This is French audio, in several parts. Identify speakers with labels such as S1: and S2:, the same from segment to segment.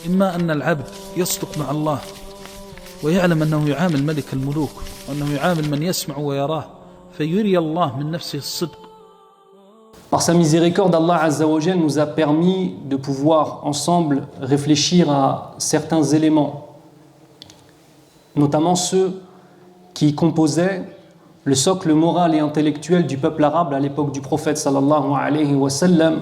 S1: إما أن العبد يصدق مع الله ويعلم أنه يعامل ملك الملوك وأنه يعامل من يسمع ويراه فيري الله من نفسه الصدق.
S2: Par sa miséricorde, Allah Azza wa Jal nous a permis de pouvoir ensemble réfléchir à certains éléments, notamment ceux qui composaient le socle moral et intellectuel du peuple arabe à l'époque du prophète sallallahu alayhi wa sallam,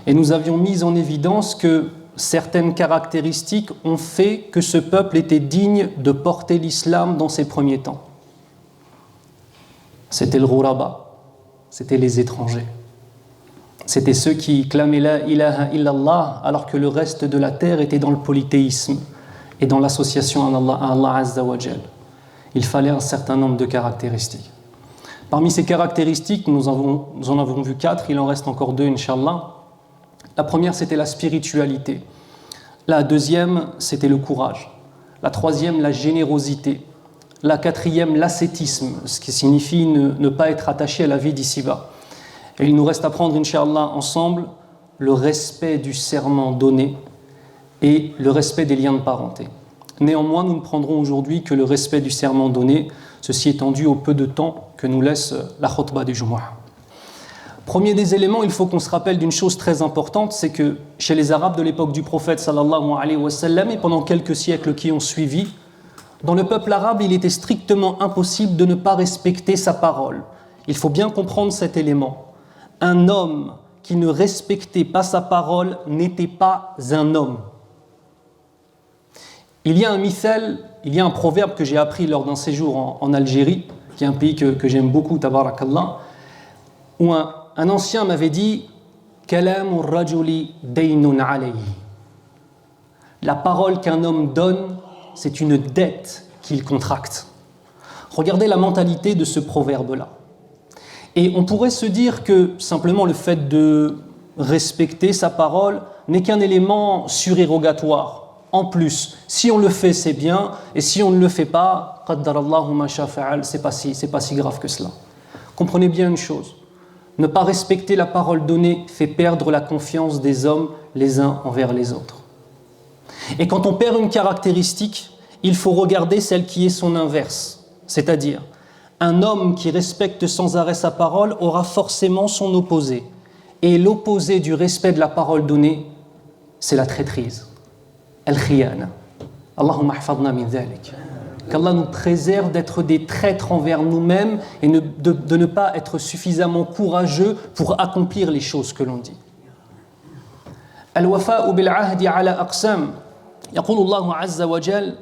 S2: et nous avions mis en évidence que certaines caractéristiques ont fait que ce peuple était digne de porter l'islam dans ses premiers temps. C'était le ghuraba, c'était les étrangers. C'était ceux qui clamaient la ilaha illallah alors que le reste de la terre était dans le polythéisme et dans l'association à Allah Azza wa Jal. Il fallait un certain nombre de caractéristiques. Parmi ces caractéristiques, nous en avons vu 4, il en reste encore 2, Inch'Allah. La première, c'était la spiritualité. La deuxième, c'était le courage. La troisième, la générosité. La quatrième, l'ascétisme, ce qui signifie ne pas être attaché à la vie d'ici-bas. Et il nous reste à prendre, Inch'Allah, ensemble, le respect du serment donné et le respect des liens de parenté. Néanmoins, nous ne prendrons aujourd'hui que le respect du serment donné, ceci étant dû au peu de temps que nous laisse la khutbah du Jumu'ah. Premier des éléments, il faut qu'on se rappelle d'une chose très importante, c'est que chez les Arabes de l'époque du prophète sallallahu alayhi wa sallam et pendant quelques siècles qui ont suivi, dans le peuple arabe, il était strictement impossible de ne pas respecter sa parole. Il faut bien comprendre cet élément. Un homme qui ne respectait pas sa parole n'était pas un homme. Il y a un mithal, il y a un proverbe que j'ai appris lors d'un séjour en Algérie, qui est un pays que j'aime beaucoup, tabarakallah, où un ancien m'avait dit « Kalamu rajuli daynun alayhi » La parole qu'un homme donne, c'est une dette qu'il contracte. Regardez la mentalité de ce proverbe-là. Et on pourrait se dire que simplement le fait de respecter sa parole n'est qu'un élément surérogatoire. En plus, si on le fait, c'est bien, et si on ne le fait pas, qaddarallahu ma sha fa'al, c'est pas si grave que cela. Comprenez bien une chose, ne pas respecter la parole donnée fait perdre la confiance des hommes les uns envers les autres. Et quand on perd une caractéristique, il faut regarder celle qui est son inverse, c'est-à-dire un homme qui respecte sans arrêt sa parole aura forcément son opposé. Et l'opposé du respect de la parole donnée, c'est la traîtrise. Al-khiyana. Allahumma hafadna min dhalik. Qu'Allah nous préserve d'être des traîtres envers nous-mêmes et de ne pas être suffisamment courageux pour accomplir les choses que l'on dit. Al-wafa'u bil-ahdi ala aqsam. يقول الله عز وجل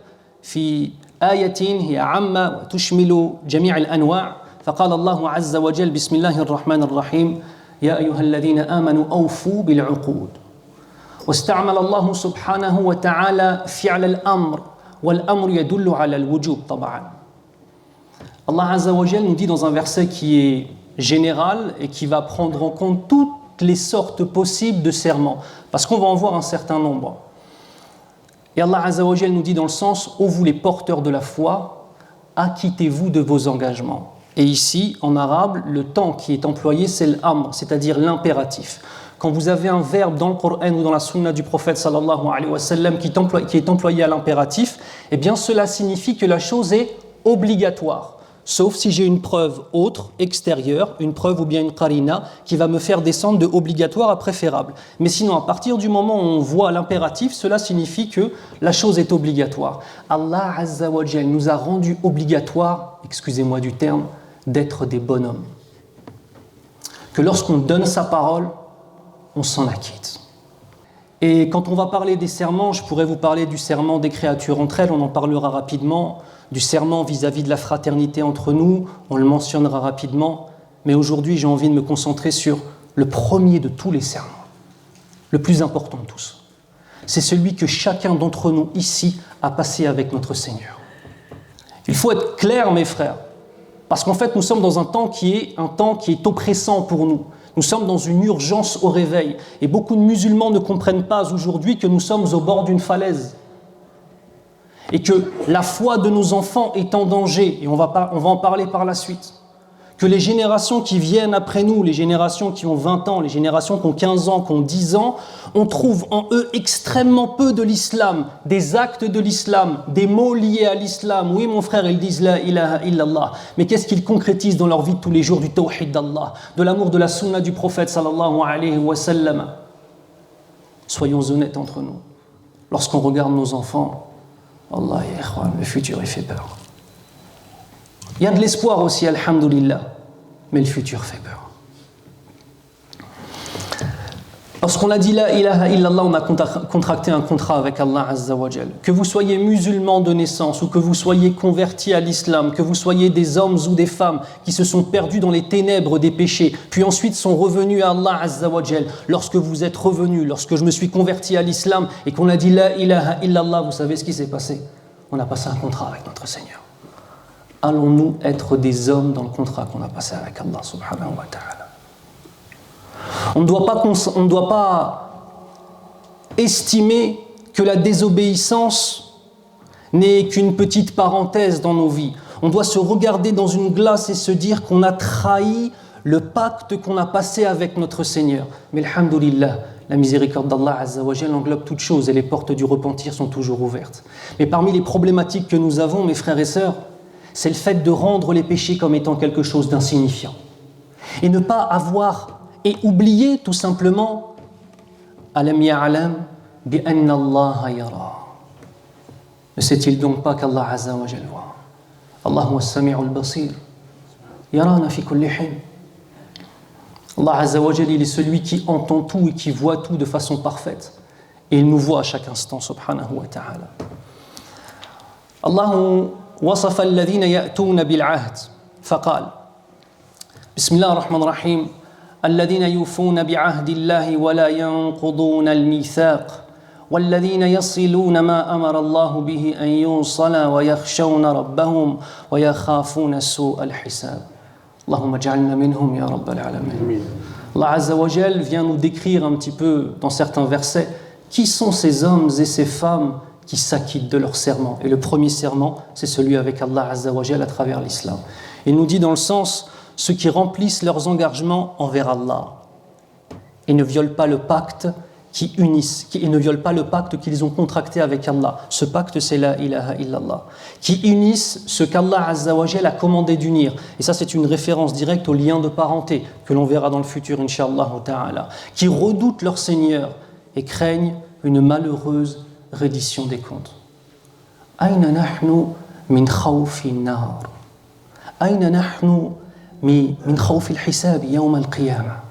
S2: في آية هي عامة وتشمل جميع الأنواع فقال الله عز وجل بسم الله الرحمن الرحيم يا أيها الذين آمنوا أوفوا بالعقود واستعمل الله سبحانه وتعالى فعل الأمر والأمر يدل على الوجوب طبعا. Allah Azza wa Jal nous dit dans un verset qui est général et qui va prendre en compte toutes les sortes possibles de serments parce qu'on va en voir un certain nombre. Et Allah Azza wa Jal nous dit dans le sens « Ô vous les porteurs de la foi, acquittez-vous de vos engagements ». Et ici, en arabe, le temps qui est employé, c'est l'amr, c'est-à-dire l'impératif. Quand vous avez un verbe dans le Coran ou dans la sunna du prophète sallallahu alayhi wa sallam qui est employé à l'impératif, eh bien cela signifie que la chose est obligatoire. Sauf si j'ai une preuve autre, extérieure, une preuve ou bien une qarina, qui va me faire descendre de obligatoire à préférable. Mais sinon, à partir du moment où on voit l'impératif, cela signifie que la chose est obligatoire. Allah Azza wa Jal nous a rendu obligatoire, excusez-moi du terme, d'être des bonhommes. Que lorsqu'on donne sa parole, on s'en acquitte. Et quand on va parler des serments, je pourrais vous parler du serment des créatures entre elles, on en parlera rapidement, du serment vis-à-vis de la fraternité entre nous, on le mentionnera rapidement, mais aujourd'hui j'ai envie de me concentrer sur le premier de tous les serments, le plus important de tous. C'est celui que chacun d'entre nous ici a passé avec notre Seigneur. Il faut être clair, mes frères, parce qu'en fait nous sommes dans un temps qui est oppressant pour nous. Nous sommes dans une urgence au réveil et beaucoup de musulmans ne comprennent pas aujourd'hui que nous sommes au bord d'une falaise et que la foi de nos enfants est en danger et on va en parler par la suite, que les générations qui viennent après nous, les générations qui ont 20 ans, les générations qui ont 15 ans, qui ont 10 ans, on trouve en eux extrêmement peu de l'islam, des actes de l'islam, des mots liés à l'islam. Oui, mon frère, ils disent la ilaha illallah. Mais qu'est-ce qu'ils concrétisent dans leur vie de tous les jours du tawhid d'Allah, de l'amour de la sunna du prophète sallallahu alayhi wa sallam? Soyons honnêtes entre nous. Lorsqu'on regarde nos enfants, Allah, le futur, il fait peur. Il y a de l'espoir aussi, alhamdoulilah, mais le futur fait peur. Lorsqu'on a dit la ilaha illallah, on a contracté un contrat avec Allah Azza wa Jal. Que vous soyez musulmans de naissance ou que vous soyez convertis à l'islam, que vous soyez des hommes ou des femmes qui se sont perdus dans les ténèbres des péchés, puis ensuite sont revenus à Allah Azza wa Jal. Lorsque vous êtes revenus, lorsque je me suis converti à l'islam et qu'on a dit la ilaha illallah, vous savez ce qui s'est passé? On a passé un contrat avec notre Seigneur. Allons-nous être des hommes dans le contrat qu'on a passé avec Allah subhanahu wa ta'ala? On ne doit pas estimer que la désobéissance n'est qu'une petite parenthèse dans nos vies. On doit se regarder dans une glace et se dire qu'on a trahi le pacte qu'on a passé avec notre Seigneur. Mais alhamdoulilah, la miséricorde d'Allah Azza wa Jal englobe toutes choses et les portes du repentir sont toujours ouvertes. Mais parmi les problématiques que nous avons, mes frères et sœurs, c'est le fait de rendre les péchés comme étant quelque chose d'insignifiant. Et ne pas avoir et oublier tout simplement Alam ya'lam bi anna Allah yara. Ne sait-il donc pas qu'Allah Azza wa Jal voit? Allah huwa as-sami'ul basir. Yarana fi kulli hin. Allah Azza wa Jal, il est celui qui entend tout et qui voit tout de façon parfaite. Et il nous voit à chaque instant, subhanahu wa ta'ala. Allah وصف الذين يأتون بالعهد فقال بسم الله الرحمن الرحيم الذين يوفون بعهد الله ولا ينقضون الميثاق والذين يصلون ما أمر الله به أن يوصل ويخشون ربهم ويخافون سوء الحساب اللهم اجعلنا منهم يا رب العالمين. Allah Azza wa Jal vient nous décrire un petit peu dans certains versets qui sont ces hommes et ces femmes qui s'acquittent de leur serment. Et le premier serment, c'est celui avec Allah Azza wa Jal à travers l'islam. Il nous dit dans le sens, ceux qui remplissent leurs engagements envers Allah et ne violent pas le pacte qui unissent, et ne violent pas le pacte qu'ils ont contracté avec Allah. Ce pacte, c'est la ilaha illallah. Qui unissent ce qu'Allah Azza wa Jal a commandé d'unir. Et ça, c'est une référence directe au lien de parenté que l'on verra dans le futur, Inch'Allah ta'ala. Qui redoutent leur Seigneur et craignent une malheureuse reddition des comptes. Aïna nahnu min khawfi nar. Aïna nahnu min khawfi al-hisab yawm al-qiyamah.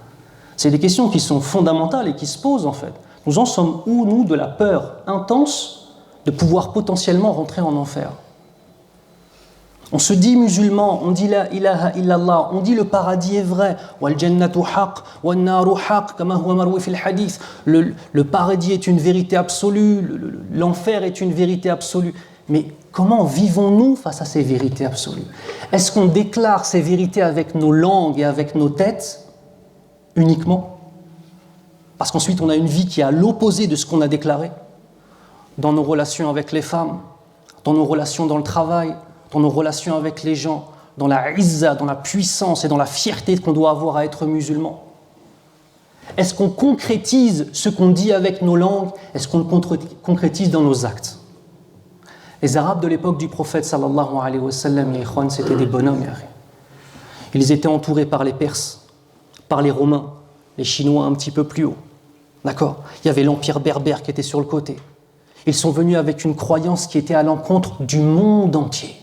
S2: C'est des questions qui sont fondamentales et qui se posent en fait. Nous en sommes où, nous, de la peur intense de pouvoir potentiellement rentrer en enfer? On se dit musulman, on dit la ilaha illallah, on dit le paradis est vrai, wal jannatu haq, wal naru haq, kama huwa marwi fil hadith. Le paradis est une vérité absolue, l'enfer est une vérité absolue. Mais comment vivons-nous face à ces vérités absolues? Est-ce qu'on déclare ces vérités avec nos langues et avec nos têtes uniquement? Parce qu'ensuite on a une vie qui est à l'opposé de ce qu'on a déclaré dans nos relations avec les femmes, dans nos relations dans le travail, dans nos relations avec les gens, dans la izza, dans la puissance et dans la fierté qu'on doit avoir à être musulman. Est-ce qu'on concrétise ce qu'on dit avec nos langues? Est-ce qu'on le concrétise dans nos actes? Les Arabes de l'époque du prophète sallallahu alayhi wa sallam, les ikhwan, c'était des bonhommes. Ils étaient entourés par les Perses, par les Romains, les Chinois un petit peu plus haut. D'accord? Il y avait l'empire berbère qui était sur le côté. Ils sont venus avec une croyance qui était à l'encontre du monde entier.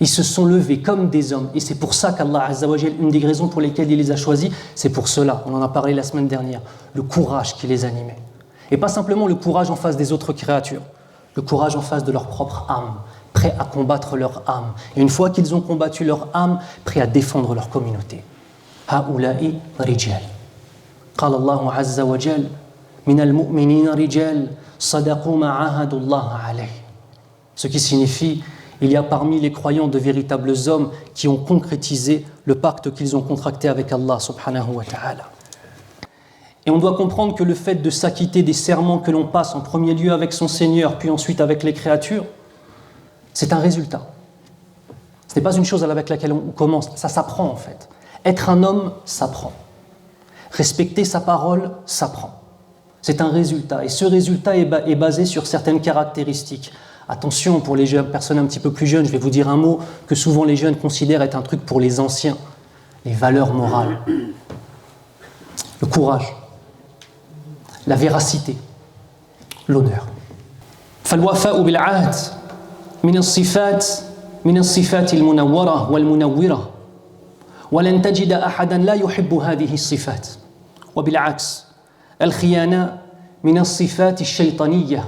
S2: Ils se sont levés comme des hommes. Et c'est pour ça qu'Allah Azza wa Jal, une des raisons pour lesquelles il les a choisis, c'est pour cela, on en a parlé la semaine dernière, le courage qui les animait. Et pas simplement le courage en face des autres créatures, le courage en face de leur propre âme, prêts à combattre leur âme. Et une fois qu'ils ont combattu leur âme, prêts à défendre leur communauté. Haoula'i rijal. Qala Allahu Azza wa Jal, min al-mu'minina rijal, sadaqu ma'ahadu Allah alayh. Ce qui signifie, il y a parmi les croyants de véritables hommes qui ont concrétisé le pacte qu'ils ont contracté avec Allah subhanahu wa ta'ala. Et on doit comprendre que le fait de s'acquitter des serments que l'on passe en premier lieu avec son Seigneur, puis ensuite avec les créatures, c'est un résultat. Ce n'est pas une chose avec laquelle on commence, ça s'apprend en fait. Être un homme s'apprend. Respecter sa parole s'apprend. C'est un résultat, et ce résultat est basé sur certaines caractéristiques. Attention, pour les personnes un petit peu plus jeunes, je vais vous dire un mot que souvent les jeunes considèrent être un truc pour les anciens. Les valeurs morales, le courage, la véracité, l'honneur. فالوفاء بالعهد من الصفات المنورة والمنورة ولن تجد أحدا لا يحب هذه الصفات وبالعكس الخيانة من الصفات الشيطانية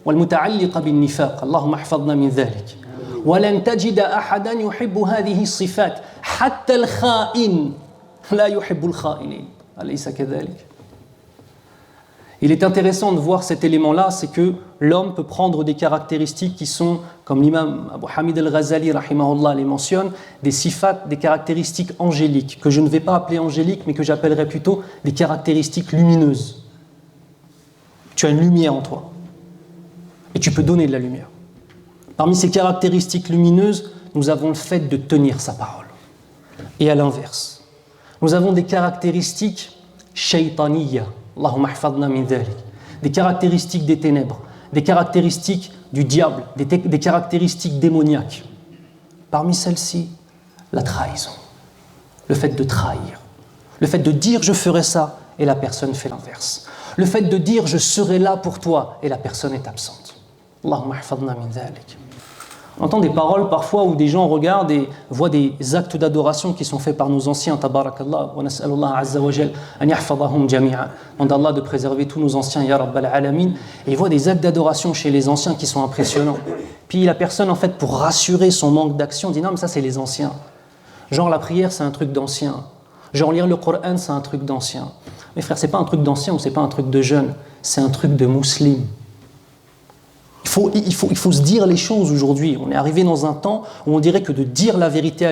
S2: والمتعلقة بالنفاق اللهم احفظنا من ذلك ولن تجد أحدا يحب هذه الصفات حتى الخائن لا يحب الخائنين أليس كذلك؟ Il est intéressant de voir cet élément-là, c'est que l'homme peut prendre des caractéristiques qui sont, comme l'imam Abu Hamid al-Ghazali, rahimahullah, les mentionne, des sifat, des caractéristiques angéliques, que je ne vais pas appeler angéliques, mais que j'appellerais plutôt des caractéristiques lumineuses. Tu as une lumière en toi, et tu peux donner de la lumière. Parmi ces caractéristiques lumineuses, nous avons le fait de tenir sa parole. Et à l'inverse, nous avons des caractéristiques shaytaniyya, Allahumma hafadna min dhalik, des caractéristiques des ténèbres, des caractéristiques du diable, des caractéristiques démoniaques. Parmi celles-ci, la trahison, le fait de trahir, le fait de dire je ferai ça et la personne fait l'inverse, le fait de dire je serai là pour toi et la personne est absente. Allahumma hafadna min dhalik. On entend des paroles parfois où des gens regardent et voient des actes d'adoration qui sont faits par nos anciens, tabarakallah, wa nas'alullah azza wa jal an yahfadahum jami'a. Demande Allah de préserver tous nos anciens, ya rabbal alamin, et ils voient des actes d'adoration chez les anciens qui sont impressionnants. Puis la personne, en fait, pour rassurer son manque d'action, dit non, mais ça c'est les anciens. Genre la prière, c'est un truc d'ancien. Genre lire le Coran, c'est un truc d'ancien. Mais frère, c'est pas un truc d'ancien ou c'est pas un truc de jeune, c'est un truc de musulman. Il faut se dire les choses aujourd'hui. On est arrivé dans un temps où on dirait que de dire la vérité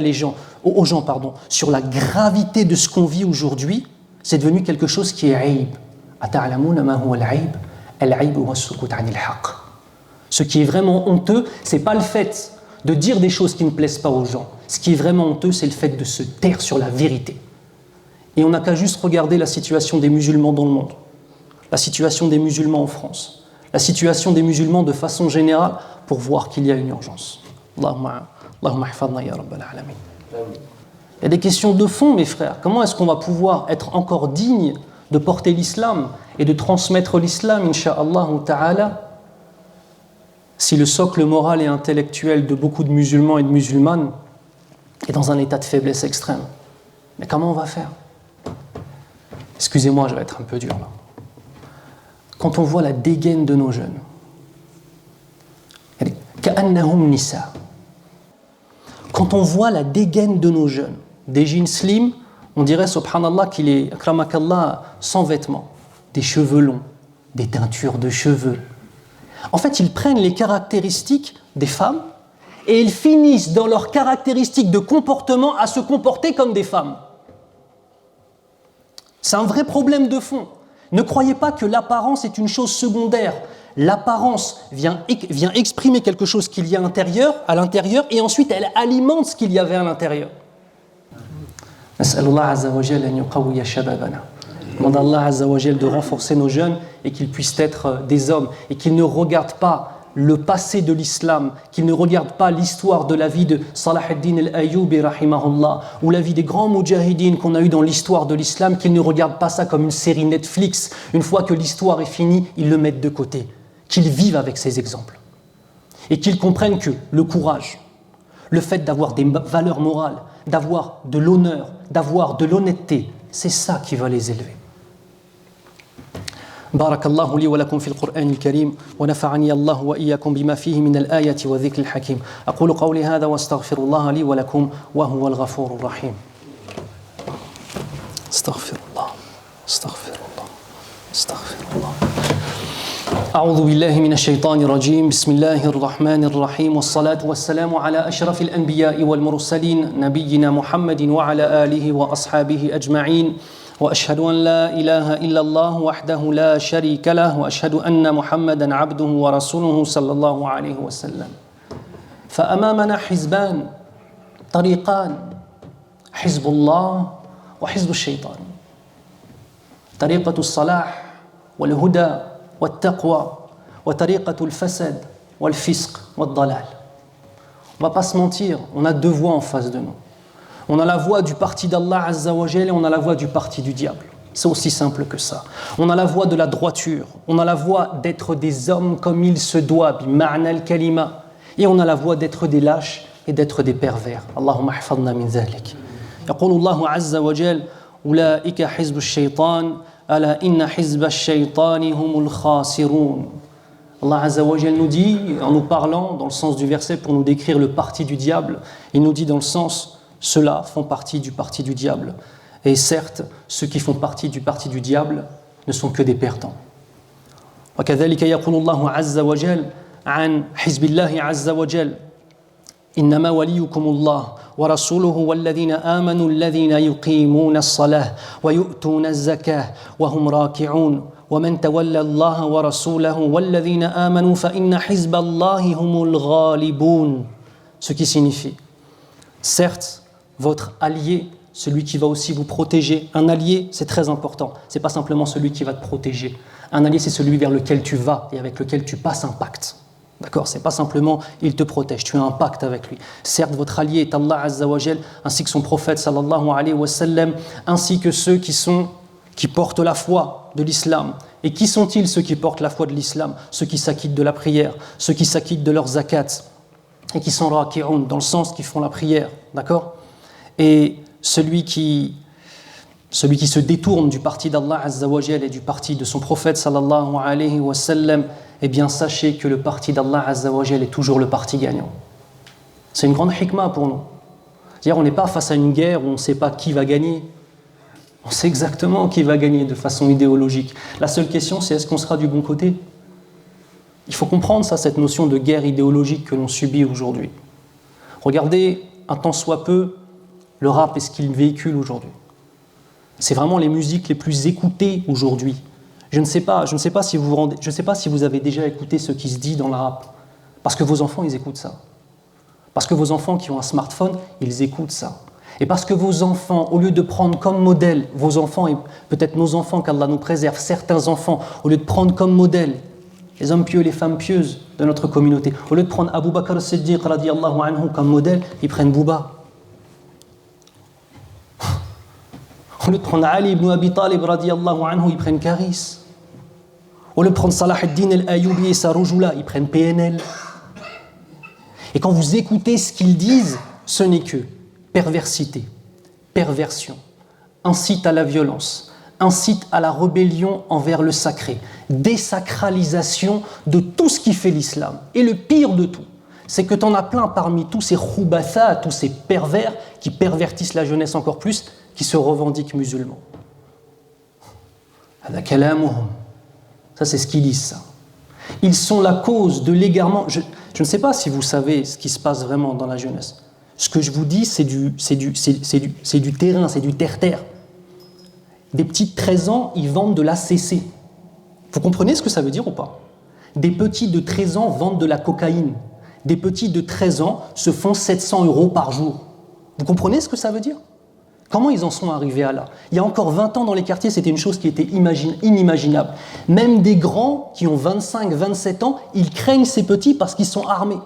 S2: aux gens, sur la gravité de ce qu'on vit aujourd'hui, c'est devenu quelque chose qui est aïb. Ce qui est vraiment honteux, c'est pas le fait de dire des choses qui ne plaisent pas aux gens. Ce qui est vraiment honteux, c'est le fait de se taire sur la vérité. Et on n'a qu'à juste regarder la situation des musulmans dans le monde, la situation des musulmans en France, la situation des musulmans de façon générale pour voir qu'il y a une urgence. Allahumma hafadna ya rabbal alamin. Il y a des questions de fond, mes frères. Comment est-ce qu'on va pouvoir être encore digne de porter l'islam et de transmettre l'islam, incha'Allah ta'ala, si le socle moral et intellectuel de beaucoup de musulmans et de musulmanes est dans un état de faiblesse extrême? Mais comment on va faire? Excusez-moi, je vais être un peu dur là. Quand on voit la dégaine de nos jeunes, quand on voit la dégaine de nos jeunes, des jeans slim, on dirait, subhanallah, qu'il est, akramakallah, sans vêtements, des cheveux longs, des teintures de cheveux. En fait, ils prennent les caractéristiques des femmes et ils finissent dans leurs caractéristiques de comportement à se comporter comme des femmes. C'est un vrai problème de fond. Ne croyez pas que l'apparence est une chose secondaire. L'apparence vient exprimer quelque chose qu'il y a à l'intérieur, et ensuite elle alimente ce qu'il y avait à l'intérieur. Nas'alullah azza wa jalla an yuqawwiya shababana. Demande à Allah azza wa jalla de renforcer nos jeunes et qu'ils puissent être des hommes et qu'ils ne regardent pas le passé de l'islam, qu'ils ne regardent pas l'histoire de la vie de Salah ad-Din al-Ayyubi rahimahullah ou la vie des grands mujahidines qu'on a eu dans l'histoire de l'islam, qu'ils ne regardent pas ça comme une série Netflix. Une fois que l'histoire est finie, ils le mettent de côté. Qu'ils vivent avec ces exemples et qu'ils comprennent que le courage, le fait d'avoir des valeurs morales, d'avoir de l'honneur, d'avoir de l'honnêteté, c'est ça qui va les élever. بارك الله لي ولكم في القرآن الكريم ونفعني الله وإياكم بما فيه من الآية والذكر الحكيم أقول قولي هذا واستغفر الله لي ولكم وهو الغفور الرحيم استغفر الله استغفر الله استغفر الله أعوذ بالله من الشيطان الرجيم بسم الله الرحمن الرحيم والصلاة والسلام على أشرف الأنبياء والمرسلين نبينا محمد وعلى آله وأصحابه أجمعين وأشهد أن لا إله إلا الله وحده لا شريك له وأشهد أن محمدًا عبده ورسوله صلى الله عليه وسلم فأمامنا حزبان طريقان حزب الله وحزب الشيطان طريقة الصلاح والهدى والتقوى وطريقة الفساد والفسق والضلال. On ne va pas se mentir, on a deux voies en face de nous. On a la voie du parti d'Allah Azza wa Jal et on a la voie du parti du diable. C'est aussi simple que ça. On a la voie de la droiture, on a la voie d'être des hommes comme il se doit, bima'na al-kalima, et on a la voie d'être des lâches et d'être des pervers. Allahumma hafadna min dhalik. يقول الله عز وجل أولئك حزب الشيطان ألا إن حزب الشيطان هم الخاسرون. Allah Azza wa Jal nous dit, en nous parlant dans le sens du verset pour nous décrire le parti du diable, il nous dit dans le sens, ceux-là font partie du parti du diable. Et certes, ceux qui font partie du parti du diable ne sont que des perdants. وكذلك يقول الله عز وجل عن حزب الله عز وجل إنما وليكم الله ورسوله والذين آمنوا الذين يقيمون الصلاة ويؤتون الزكاة وهم راكعون ومن تولى الله ورسوله والذين آمنوا فإن حزب الله هم الغالبون. Ce qui signifie, certes, votre allié, celui qui va aussi vous protéger. Un allié, c'est très important. Ce n'est pas simplement celui qui va te protéger. Un allié, c'est celui vers lequel tu vas et avec lequel tu passes un pacte. D'accord ? Ce n'est pas simplement il te protège, tu as un pacte avec lui. Certes, votre allié est Allah Azza wa Jal, ainsi que son prophète sallallahu alayhi wa sallam, ainsi que ceux qui portent la foi de l'islam. Et qui sont-ils ceux qui portent la foi de l'islam ? Ceux qui s'acquittent de la prière, ceux qui s'acquittent de leurs zakats et qui sont raki'un, dans le sens qu'ils font la prière. D'accord ? Et celui qui se détourne du parti d'Allah Azza wa Jal et du parti de son prophète sallallahu alayhi wa sallam, eh bien sachez que le parti d'Allah Azza wa Jal est toujours le parti gagnant. C'est une grande hikmah pour nous. C'est-à-dire on n'est pas face à une guerre où on ne sait pas qui va gagner. On sait exactement qui va gagner de façon idéologique. La seule question, c'est est-ce qu'on sera du bon côté ? Il faut comprendre ça, cette notion de guerre idéologique que l'on subit aujourd'hui. Regardez un tant soit peu le rap et ce qu'il véhicule aujourd'hui. C'est vraiment les musiques les plus écoutées aujourd'hui. Je ne sais pas si vous avez déjà écouté ce qui se dit dans le rap. Parce que vos enfants, ils écoutent ça. Parce que vos enfants qui ont un smartphone, ils écoutent ça. Et parce que vos enfants, au lieu de prendre comme modèle, vos enfants et peut-être nos enfants, qu'Allah nous préserve, certains enfants, au lieu de prendre comme modèle les hommes pieux et les femmes pieuses de notre communauté, au lieu de prendre Abu Bakr as-Siddiq radiyallahu anhu comme modèle, ils prennent Bouba. Au lieu de prendre Ali ibn Abi Talib radiyallahu anhu, ils prennent Karis. Au lieu de prendre Salah ad-Din al-Ayyubi et Saroujoula, ils prennent PNL. Et quand vous écoutez ce qu'ils disent, ce n'est que perversité, perversion, incite à la violence, incite à la rébellion envers le sacré, désacralisation de tout ce qui fait l'islam. Et le pire de tout, c'est que tu en as plein parmi tous ces khoubatha, tous ces pervers qui pervertissent la jeunesse encore plus, qui se revendiquent musulmans. Ça, c'est ce qu'ils disent, ça. Ils sont la cause de l'égarement. Je ne sais pas si vous savez ce qui se passe vraiment dans la jeunesse. Ce que je vous dis, c'est du terrain, c'est du terre-terre. Des petits de 13 ans, ils vendent de l'ACC. Vous comprenez ce que ça veut dire ou pas ? Des petits de 13 ans vendent de la cocaïne. Des petits de 13 ans se font 700 € par jour. Vous comprenez ce que ça veut dire ? Comment ils en sont arrivés à là ? Il y a encore 20 ans dans les quartiers, c'était une chose qui était inimaginable. Même des grands qui ont 25, 27 ans, ils craignent ces petits parce qu'ils sont armés.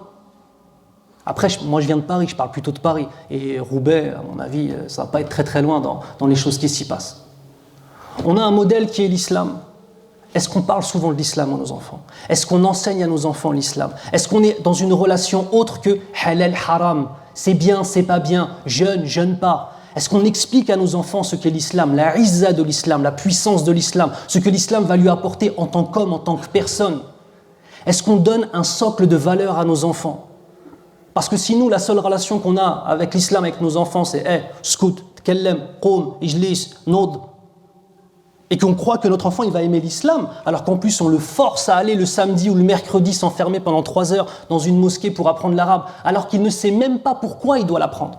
S2: Après, moi je viens de Paris, je parle plutôt de Paris. Et Roubaix, à mon avis, ça ne va pas être très très loin dans les choses qui s'y passent. On a un modèle qui est l'islam. Est-ce qu'on parle souvent de l'islam à nos enfants ? Est-ce qu'on enseigne à nos enfants l'islam ? Est-ce qu'on est dans une relation autre que halal, haram ? C'est bien, c'est pas bien, jeûne pas. Est-ce qu'on explique à nos enfants ce qu'est l'islam, la izza de l'islam, la puissance de l'islam, ce que l'islam va lui apporter en tant qu'homme, en tant que personne ? Est-ce qu'on donne un socle de valeurs à nos enfants ? Parce que si nous, la seule relation qu'on a avec l'islam, avec nos enfants, c'est scout, tkellem, qoum, ijlis, nod, et qu'on croit que notre enfant il va aimer l'islam, alors qu'en plus on le force à aller le samedi ou le mercredi s'enfermer pendant 3 heures dans une mosquée pour apprendre l'arabe, alors qu'il ne sait même pas pourquoi il doit l'apprendre.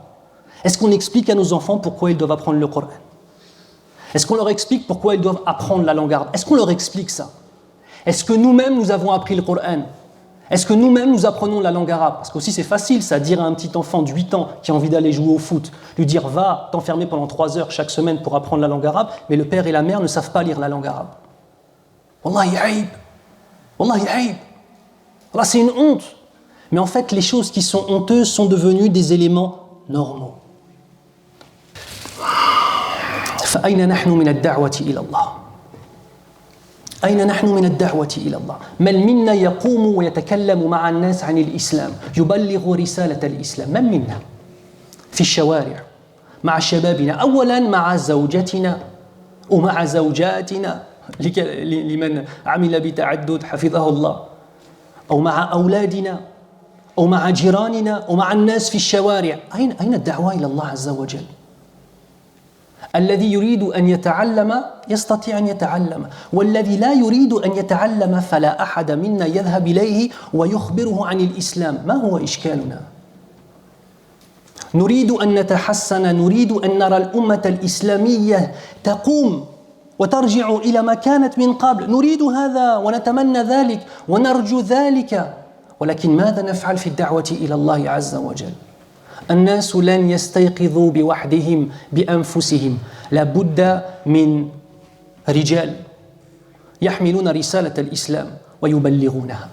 S2: Est-ce qu'on explique à nos enfants pourquoi ils doivent apprendre le Coran ? Est-ce qu'on leur explique pourquoi ils doivent apprendre la langue arabe ? Est-ce qu'on leur explique ça ? Est-ce que nous-mêmes nous avons appris le Coran ? Est-ce que nous-mêmes nous apprenons la langue arabe? Parce qu'aussi c'est facile, ça, dire à un petit enfant de 8 ans qui a envie d'aller jouer au foot, lui dire va t'enfermer pendant 3 heures chaque semaine pour apprendre la langue arabe, mais le père et la mère ne savent pas lire la langue arabe. Wallahi aïb. Wallahi aïb. Allah, c'est une honte. Mais en fait, les choses qui sont honteuses sont devenues des éléments normaux. فأين نحن من الدعوة إلى الله؟ أين نحن من الدعوة إلى الله؟ من منا يقوم ويتكلم مع الناس عن الإسلام يبلغ رسالة الإسلام؟ من منا؟ في الشوارع مع شبابنا، أولا مع زوجتنا ومع زوجاتنا لمن عمل بتعدد حفظه الله، أو مع أولادنا أو مع جيراننا أو مع الناس في الشوارع. أين الدعوة إلى الله عز وجل؟ الذي يريد أن يتعلم يستطيع أن يتعلم، والذي لا يريد أن يتعلم فلا أحد منا يذهب إليه ويخبره عن الإسلام. ما هو إشكالنا؟ نريد أن نتحسن، نريد أن نرى الأمة الإسلامية تقوم وترجع إلى ما كانت من قبل، نريد هذا ونتمنى ذلك ونرجو ذلك، ولكن ماذا نفعل في الدعوة إلى الله عز وجل؟ الناس لن يستيقظوا بوحدهم بأنفسهم، لابد من رجال يحملون رسالة الإسلام ويبلغونها.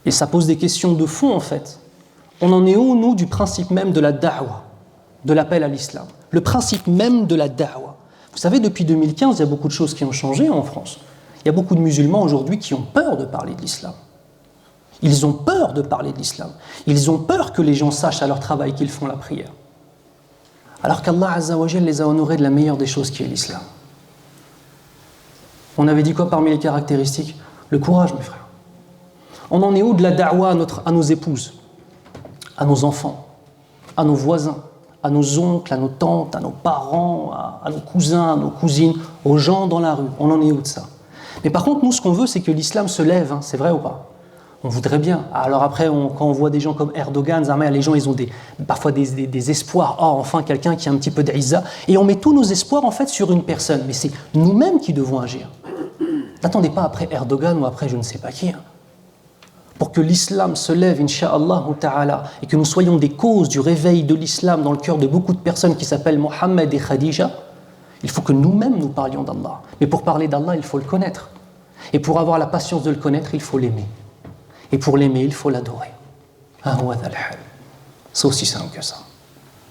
S2: Et ça pose des questions de fond en fait. On en est où, nous, du principe même de la da'wa, de l'appel à l'islam? Le principe même de la da'wa. Vous savez, depuis 2015, il y a beaucoup de choses qui ont changé en France. Il y a beaucoup de musulmans aujourd'hui qui ont peur de parler de l'islam. Ils ont peur de parler de l'islam. Ils ont peur que les gens sachent à leur travail qu'ils font la prière. Alors qu'Allah Azza wa Jal les a honorés de la meilleure des choses qui est l'islam. On avait dit quoi parmi les caractéristiques? Le courage, mes frères. On en est où de la da'wa à nos épouses, à nos enfants, à nos voisins, à nos oncles, à nos tantes, à nos parents, à nos cousins, à nos cousines, aux gens dans la rue? On en est où de ça? Mais par contre, nous, ce qu'on veut, c'est que l'islam se lève, hein, c'est vrai ou pas? On voudrait bien. Alors après, quand on voit des gens comme Erdogan, les gens, ils ont parfois des espoirs. Oh, enfin, quelqu'un qui a un petit peu d'izza. Et on met tous nos espoirs, en fait, sur une personne. Mais c'est nous-mêmes qui devons agir. N'attendez pas après Erdogan ou après je ne sais pas qui. Hein. Pour que l'islam se lève, incha'Allah ta'ala, et que nous soyons des causes du réveil de l'islam dans le cœur de beaucoup de personnes qui s'appellent Mohammed et Khadija, il faut que nous-mêmes nous parlions d'Allah. Mais pour parler d'Allah, il faut le connaître. Et pour avoir la patience de le connaître, il faut l'aimer. Et pour l'aimer, il faut l'adorer. C'est aussi simple que ça.